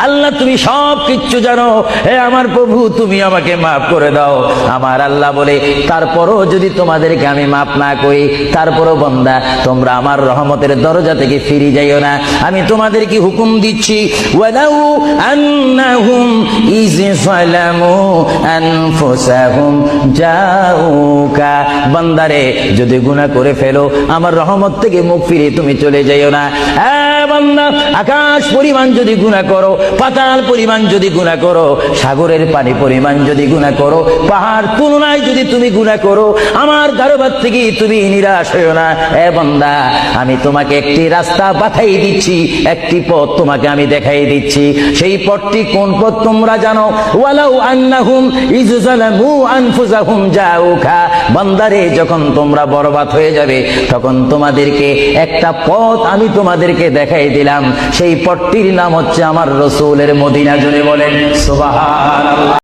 আল্লাহ তুমি সব কিচ্ছু জানো, হে আমার প্রভু তুমি আমাকে মাফ করে দাও। আমার আল্লাহ বলে, তারপরও যদি তোমাদেরকে আমি মাফ না করি, তারপরও বান্দা তোমরা আমার রহমতের দরজা থেকে ফিরে যাইও না। আমি তোমাদেরকে হুকুম দিচ্ছি, ওয়ালাউ আন্নাহুম ইয যালামু আনফুসাহুম জাউকা, বান্দারে যদি গুনাহ করে ফেলো আমার রহমত থেকে মুখ ফিরে তুমি চলে যাইও না। বান্দা, আকাশ পরিমাণ যদি গুনাহ করো, পাতাল পরিমাণ যদি গুনাহ করো, সাগরের পানি পরিমাণ যদি গুনাহ করো, পাহাড় তুলনায় যদি তুমি গুনাহ করো, আমার দরবার থেকে তুমি নিরাশ হইও না। বান্দা, আমি তোমাকে একটি রাস্তা পাঠাই দিচ্ছি, একটি পথ তোমাকে আমি দেখাই দিচ্ছি। সেই পথটি কোন পথ তোমরা জানো? ওয়ালাউ আন্নাহুম ইয যালামু আনফুসাহুম জাউকা, বান্দারে যখন তোমরা বরবাদ হয়ে যাবে তখন তোমাদেরকে একটা পথ আমি তোমাদেরকে দেখাই দিলাম, সেই পথটির নাম হচ্ছে আমার রাসূলের মদিনা। জোরে বলেন সুবহানাল্লাহ।